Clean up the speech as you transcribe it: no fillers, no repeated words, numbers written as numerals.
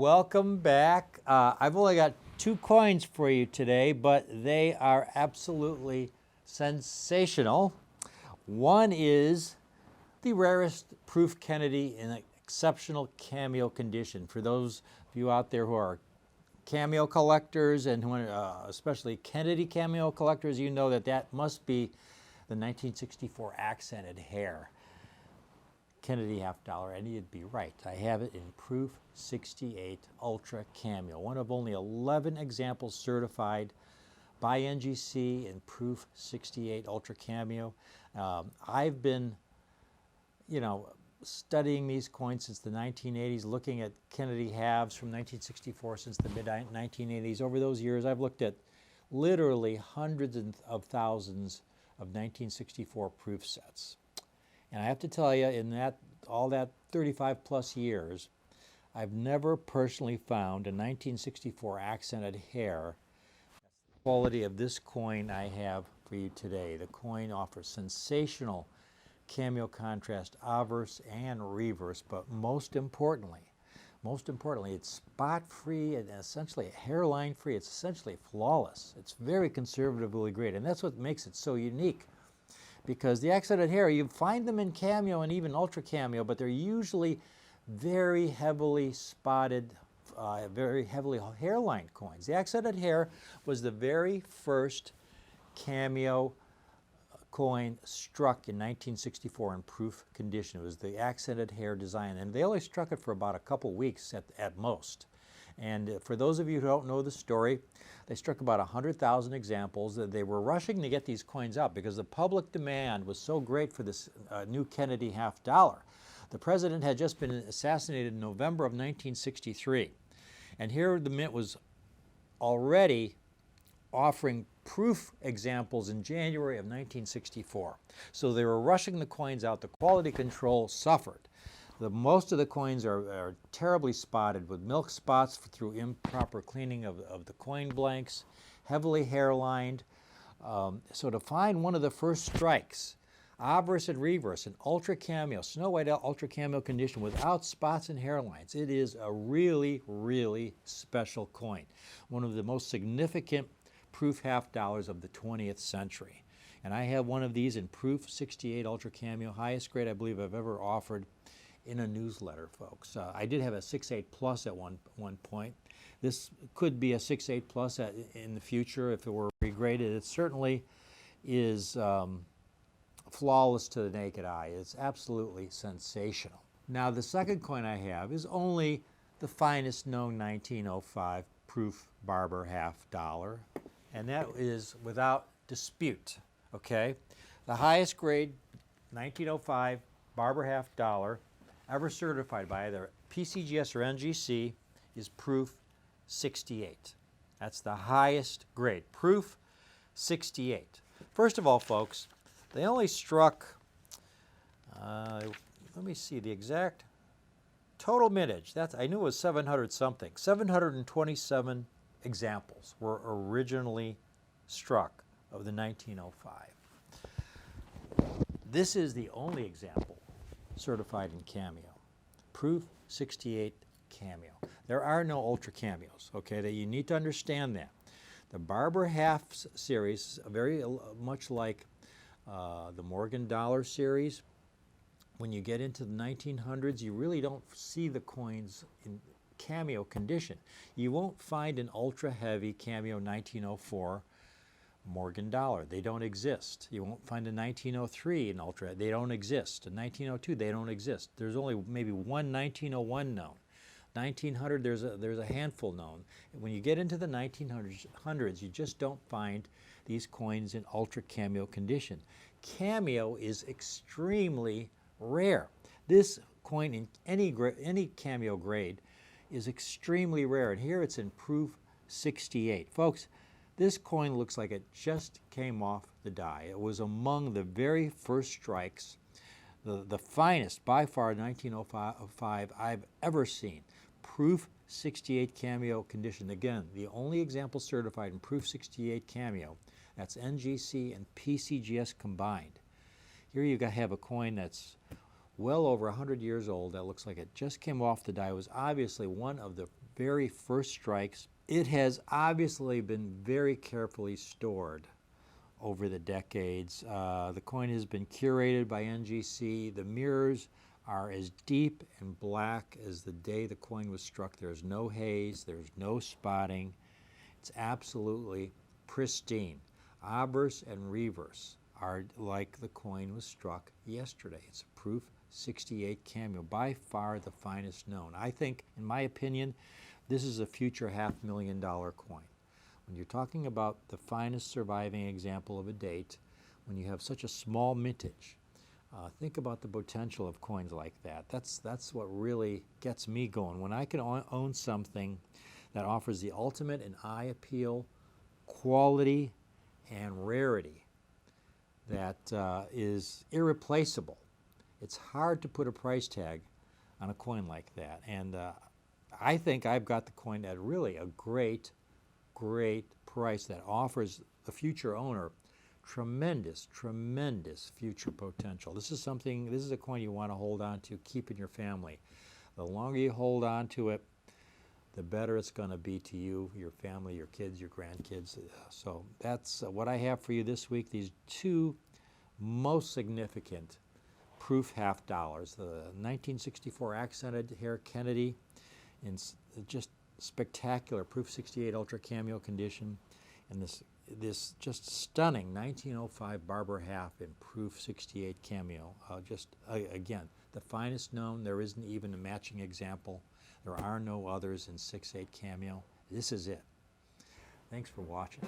welcome back. I've only got two coins for you today, but they are absolutely sensational. One is the rarest proof Kennedy in exceptional cameo condition. For those of you out there who are cameo collectors and who especially Kennedy cameo collectors, you know that must be the 1964 accented hair. Kennedy half dollar, and you'd be right. I have it in proof 68 Ultra Cameo, one of only 11 examples certified by NGC in proof 68 Ultra Cameo. I've been, studying these coins since the 1980s, looking at Kennedy halves from 1964 since the mid-1980s. Over those years, I've looked at literally hundreds of thousands of 1964 proof sets. And I have to tell you, in all that 35 plus years, I've never personally found a 1964 accented hair. The quality of this coin I have for you today. The coin offers sensational cameo contrast, obverse and reverse, but most importantly, it's spot-free and essentially hairline-free. It's essentially flawless. It's very conservatively graded, and that's what makes it so unique. Because the accented hair, you find them in Cameo and even Ultra Cameo, but they're usually very heavily spotted, very heavily hairline coins. The accented hair was the very first Cameo coin struck in 1964 in proof condition. It was the accented hair design, and they only struck it for about a couple weeks at most. And for those of you who don't know the story, they struck about 100,000 examples. They were rushing to get these coins out because the public demand was so great for this new Kennedy half dollar. The president had just been assassinated in November of 1963. And here the mint was already offering proof examples in January of 1964. So they were rushing the coins out. The quality control suffered. Most of the coins are terribly spotted with milk spots through improper cleaning of the coin blanks, heavily hairlined. So to find one of the first strikes, obverse and reverse, an Ultra Cameo, Snow White Ultra Cameo condition without spots and hairlines, it is a really, really special coin. One of the most significant proof half dollars of the 20th century. And I have one of these in proof 68 Ultra Cameo, highest grade I believe I've ever offered in a newsletter, folks. I did have a 6.8 plus at one point. This could be a 6.8 plus in the future if it were regraded. It certainly is flawless to the naked eye. It's absolutely sensational. Now, the second coin I have is only the finest known 1905 proof Barber half dollar, and that is without dispute, okay? The highest grade 1905 Barber half dollar ever certified by either PCGS or NGC is proof 68. That's the highest grade, proof 68. First of all, folks, they only struck, let me see the exact total mintage. I knew it was 700 something. 727 examples were originally struck of the 1905. This is the only example certified in Cameo, proof 68 Cameo. There are no Ultra Cameos, okay? That you need to understand that. The Barber half series, very much like the Morgan Dollar series, when you get into the 1900s, you really don't see the coins in Cameo condition. You won't find an ultra heavy Cameo 1904 Morgan Dollar. They don't exist. You won't find a 1903 in Ultra. They don't exist. A 1902, they don't exist. There's only maybe one 1901 known. 1900, there's a handful known. When you get into the 1900s, you just don't find these coins in Ultra Cameo condition. Cameo is extremely rare. This coin in any Cameo grade is extremely rare, and here it's in proof 68. Folks, this coin looks like it just came off the die. It was among the very first strikes, the finest by far 1905 I've ever seen. Proof 68 Cameo condition. Again, the only example certified in proof 68 Cameo. That's NGC and PCGS combined. Here you have a coin that's well over 100 years old that looks like it just came off the die. It was obviously one of the very first strikes. It has obviously been very carefully stored over the decades. The coin has been curated by NGC. The mirrors are as deep and black as the day the coin was struck. There's no haze, there's no spotting. It's absolutely pristine. Obverse and reverse are like the coin was struck yesterday. It's a proof 68 Cameo, by far the finest known. I think, in my opinion, this is a future $500,000 coin. When you're talking about the finest surviving example of a date, when you have such a small mintage, think about the potential of coins like that. That's what really gets me going. When I can own something that offers the ultimate in eye appeal, quality, and rarity that is irreplaceable. It's hard to put a price tag on a coin like that. And I think I've got the coin at really a great price that offers the future owner tremendous future potential. This is a coin you want to hold on to, keep in your family. The longer you hold on to it, the better it's going to be to you, your family, your kids, your grandkids. So that's what I have for you this week. These two most significant proof half dollars. The 1964 accented hair Kennedy in just spectacular proof 68 Ultra Cameo condition, and this just stunning 1905 Barber half in proof 68 Cameo. Again, the finest known. There isn't even a matching example. There are no others in 6/8 Cameo. This is it. Thanks for watching.